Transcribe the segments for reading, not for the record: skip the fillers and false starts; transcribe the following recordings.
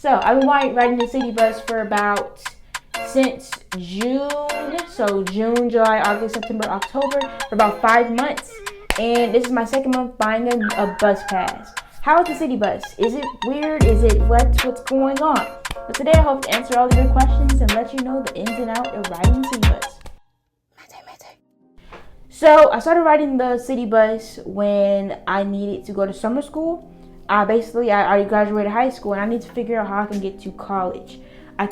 So I've been riding the city bus for since June. So June, July, August, September, October, for about 5 months. And this is my second month buying a bus pass. How is the city bus? Is it weird? Is it what's going on? But today I hope to answer all of your questions and let you know the ins and outs of riding the city bus. So I started riding the city bus when I needed to go to summer school. I already graduated high school and I need to figure out how I can get to college. I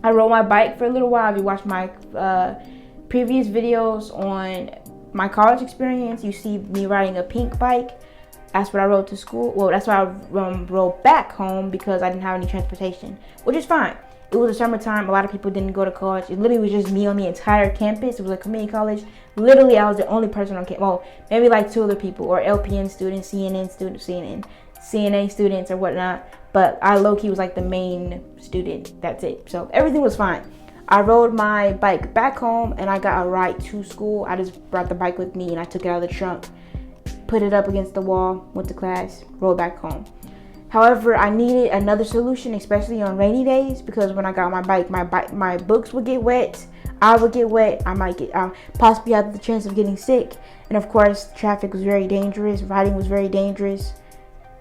rode my bike for a little while. If you watch my previous videos on my college experience, you see me riding a pink bike. That's what I rode to school. Well, that's why I rode back home because I didn't have any transportation, which is fine. It was the summertime. A lot of people didn't go to college. It literally was just me on the entire campus. It was a community college. Literally, I was the only person on campus. Well, maybe like 2 other people, or LPN students, CNA students, or whatnot. But I low-key was like the main student. That's it. So everything was fine. I rode my bike back home, and I got a ride to school. I just brought the bike with me, and I took it out of the trunk, put it up against the wall, went to class, rode back home. However, I needed another solution, especially on rainy days, because when I got my bike, my books would get wet, I would get wet, I might possibly have the chance of getting sick, and of course, traffic was very dangerous, riding was very dangerous,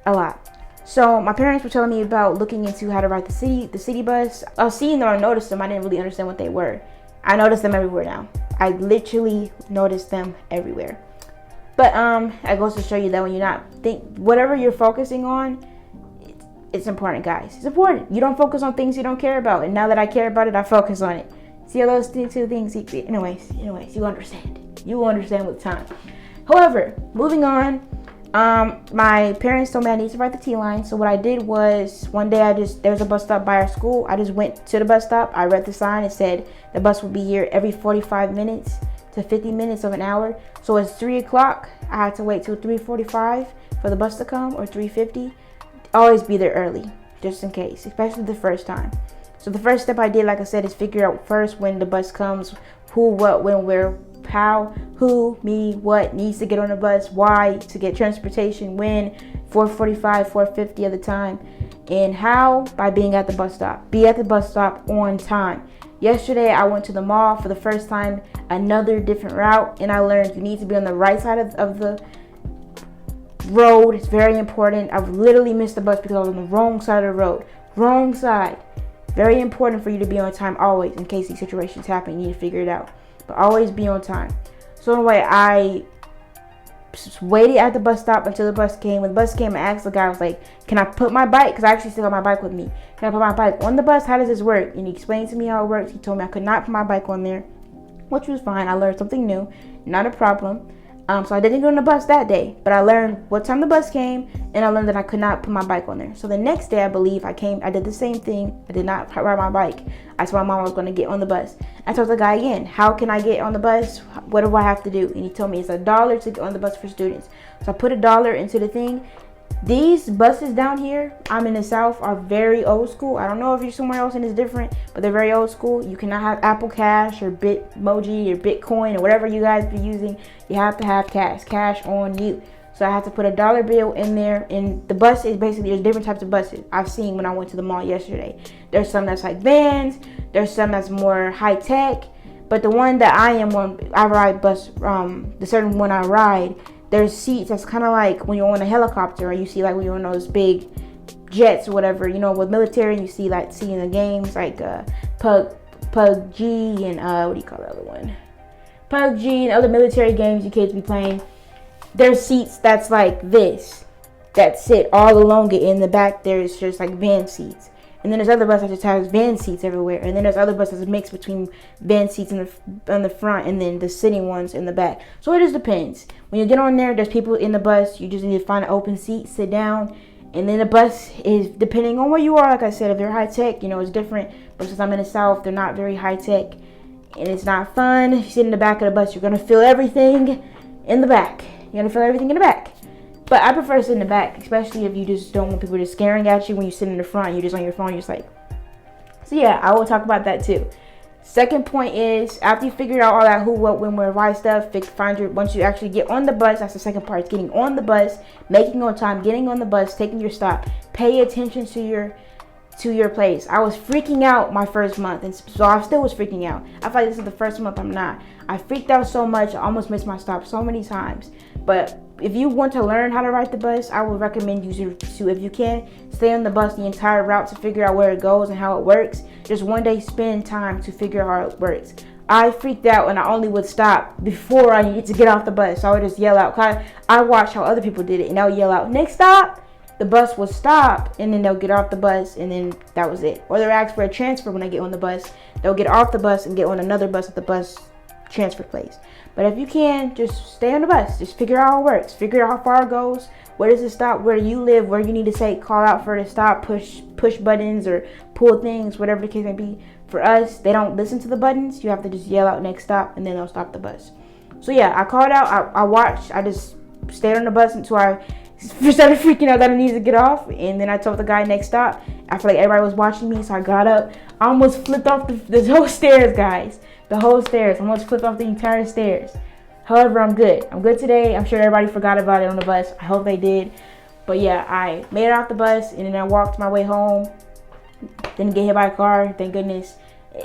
a lot. So my parents were telling me about looking into how to ride the city bus. I was seeing them, I noticed them, I didn't really understand what they were. I noticed them everywhere now. I literally noticed them everywhere. But it goes to show you that when whatever you're focusing on, it's important, guys. It's important. You don't focus on things you don't care about. And now that I care about it, I focus on it. See all those two things? Anyways, you understand. You will understand with time. However, moving on, my parents told me I need to ride the T-line. So what I did was, one day there's a bus stop by our school. I just went to the bus stop. I read the sign. It said the bus will be here every 45 minutes to 50 minutes of an hour. So it's 3 o'clock. I had to wait till 3:45 for the bus to come, or 3:50. Always be there early, just in case, especially the first time. So the first step I did, like I said, is figure out first when the bus comes, who, what, when, where, how, who, me, what needs to get on the bus, why, to get transportation, when, 4:45, 4:50 at the time, and how, by being at the bus stop. Be at the bus stop on time. Yesterday, I went to the mall for the first time, another different route, and I learned you need to be on the right side of the road. It's very important. I've literally missed the bus because I was on the wrong side of the road. Wrong side. Very important for you to be on time always, in case these situations happen. You need to figure it out. But always be on time. So anyway, I waited at the bus stop until the bus came. When the bus came, I asked the guy, I was like, can I put my bike? Because I actually still got my bike with me. Can I put my bike on the bus? How does this work? And he explained to me how it works. He told me I could not put my bike on there, which was fine. I learned something new. Not a problem. So I didn't go on the bus that day, but I learned what time the bus came, and I learned that I could not put my bike on there. So the next day, I believe, I did the same thing. I did not ride my bike. I told my mom I was going to get on the bus. I told the guy again, how can I get on the bus? What do I have to do? And he told me it's $1 to get on the bus for students. So I put $1 into the thing. These buses down here, I'm in the South, are very old school. I don't know if you're somewhere else and it's different, but they're very old school. You cannot have Apple Cash or Bitmoji or Bitcoin or whatever you guys be using. You have to have cash on you. So I had to put $1 bill in there. And the bus is basically, there's different types of buses I've seen when I went to the mall yesterday. There's some that's like vans. There's some that's more high tech. But the one that I ride bus, the certain one I ride, there's seats that's kind of like when you're on a helicopter, or you see like when you're on those big jets or whatever, with military, you see like seeing the games like PUBG and what do you call the other one? PUBG and other military games you kids be playing. There's seats that's like this, that sit all along it. In the back there's just like van seats. And then there's other buses that just have van seats everywhere. And then there's other buses that mix between van seats in the front and then the sitting ones in the back. So it just depends. When you get on there's people in the bus. You just need to find an open seat, sit down. And then the bus is, depending on where you are, like I said, if they're high tech, it's different. But since I'm in the South, they're not very high tech. And it's not fun. If you sit in the back of the bus, you're going to feel everything in the back. You're going to feel everything in the back. But I prefer to sit in the back, especially if you just don't want people just staring at you when you sit in the front. You're just on your phone. You're just like, so yeah, I will talk about that too. Second point is, after you figure out all that who, what, when, where, why stuff, once you actually get on the bus, that's the second part, is getting on the bus, making on time, getting on the bus, taking your stop. Pay attention to your place. I was freaking out my first month, and so I still was freaking out. I feel like this is the first month I'm not. I freaked out so much, I almost missed my stop so many times. But if you want to learn how to ride the bus, I would recommend you to, if you can, stay on the bus the entire route to figure out where it goes and how it works. Just one day spend time to figure out how it works. I freaked out and I only would stop before I needed to get off the bus. So I would just yell out. I watched how other people did it, and they'll yell out, "Next stop!" The bus will stop, and then they'll get off the bus, and then that was it. Or they'll ask for a transfer when they get on the bus. They'll get off the bus and get on another bus at the bus transfer place. But if you can, just stay on the bus. Just figure out how it works. Figure out how far it goes. Where does it stop? Where do you live? Where you need to say, call out for it to stop, push buttons or pull things, whatever the case may be. For us, they don't listen to the buttons. You have to just yell out next stop, and then they'll stop the bus. So yeah, I called out. I watched. I just stayed on the bus until I started freaking out that I needed to get off, and then I told the guy next stop. I feel like everybody was watching me, so I got up. I almost flipped off the whole stairs, guys. The whole stairs. I almost flipped off the entire stairs. However, I'm good. I'm good today. I'm sure everybody forgot about it on the bus. I hope they did. But yeah, I made it off the bus, and then I walked my way home. Didn't get hit by a car, thank goodness.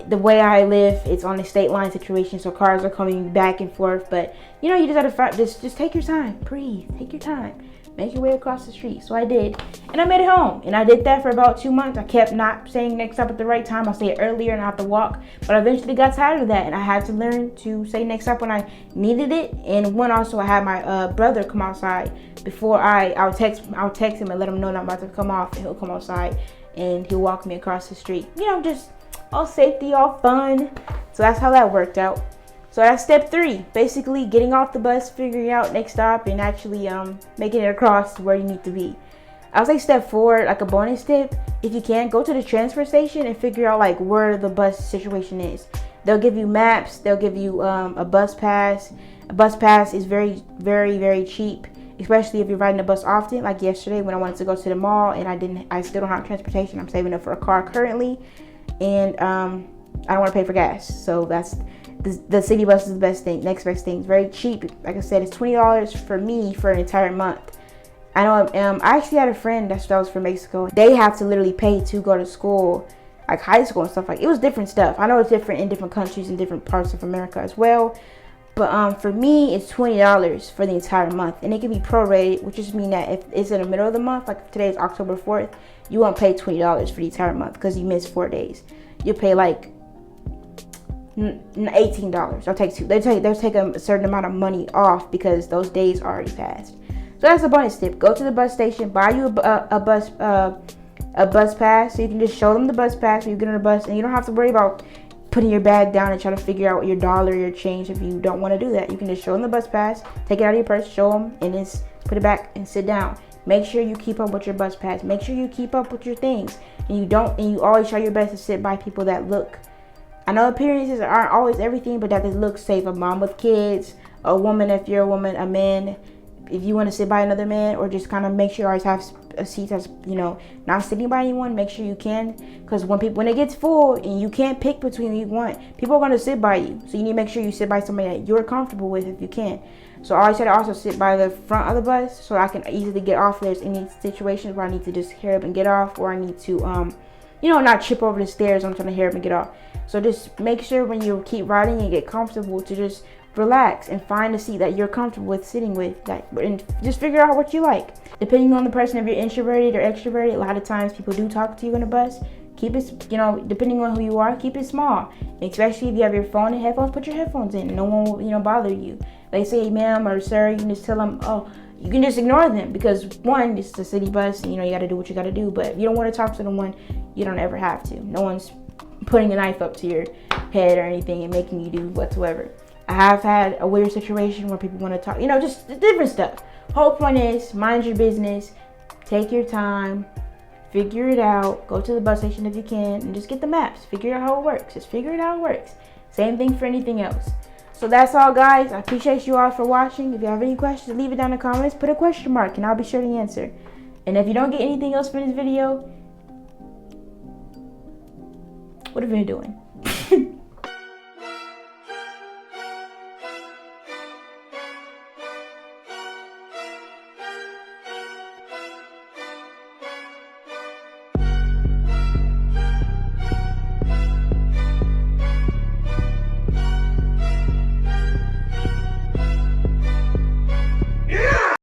The way I live, it's on a state line situation, so cars are coming back and forth. But you know, you just gotta just take your time, breathe, take your time, make your way across the street. So I did, and I made it home. And I did that for about 2 months. I kept not saying next stop at the right time. I say it earlier and I have to walk. But I eventually got tired of that, and I had to learn to say next stop when I needed it. And when also I had my brother come outside before I'll text him and let him know that I'm about to come off, and he'll come outside and he'll walk me across the street. You know, just all safety, all fun. So that's how that worked out. So that's step 3, basically getting off the bus, figuring out next stop, and actually making it across to where you need to be. I would say step 4, like a bonus tip, if you can, go to the transfer station and figure out like where the bus situation is. They'll give you maps, they'll give you a bus pass. A bus pass is very, very, very cheap, especially if you're riding the bus often. Like yesterday when I wanted to go to the mall and I still don't have transportation. I'm saving up for a car currently, and I don't want to pay for gas. So that's the city bus is the best thing, next best thing. It's very cheap. Like I said, it's $20 for me for an entire month. I know I actually had a friend that was from Mexico. They have to literally pay to go to school, like high school and stuff. Like, it was different stuff. I know it's different in different countries and different parts of America as well. But for me, it's $20 for the entire month, and it can be prorated, which just means that if it's in the middle of the month, like today is October 4th, you won't pay $20 for the entire month because you missed 4 days. You'll pay like $18. They'll take a certain amount of money off because those days are already passed. So that's a bonus tip. Go to the bus station, buy you a bus pass, so you can just show them the bus pass when you get on the bus, and you don't have to worry about putting your bag down and trying to figure out your dollar, your change. If you don't want to do that, you can just show them the bus pass, take it out of your purse, show them, and just put it back and sit down. Make sure you keep up with your bus pass. Make sure you keep up with your things, and you always try your best to sit by people that look. I know appearances aren't always everything, but that they look safe. A mom with kids, a woman if you're a woman, a man if you want to sit by another man, or just kind of make sure you always have a seat that's, you know, not sitting by anyone. Make sure you can, because when it gets full and you can't pick between who you want, people are going to sit by you. So you need to make sure you sit by somebody that you're comfortable with if you can. So I always try to also sit by the front of the bus so I can easily get off if there's any situations where I need to just hurry up and get off, or I need to you know, not trip over the stairs when I'm trying to hurry up and get off. So just make sure when you keep riding and get comfortable to just relax and find a seat that you're comfortable with sitting with, and just figure out what you like. Depending on the person, if you're introverted or extroverted, a lot of times people do talk to you on the bus. Keep it, you know, depending on who you are, keep it small. Especially if you have your phone and headphones, put your headphones in. No one will, you know, bother you. They say, ma'am or sir, you can just tell them, oh, you can just ignore them, because one, it's a city bus and, you know, you got to do what you got to do. But if you don't want to talk to someone, you don't ever have to. No one's putting a knife up to your head or anything and making you do whatsoever. I have had a weird situation where people want to talk, you know, just different stuff. Whole point is, mind your business, take your time, figure it out, go to the bus station if you can, and just get the maps, figure out how it works. Just figure it out how it works. Same thing for anything else. So that's all, guys. I appreciate you all for watching. If you have any questions, leave it down in the comments, put a question mark, and I'll be sure to answer. And if you don't get anything else from this video, what have you been doing?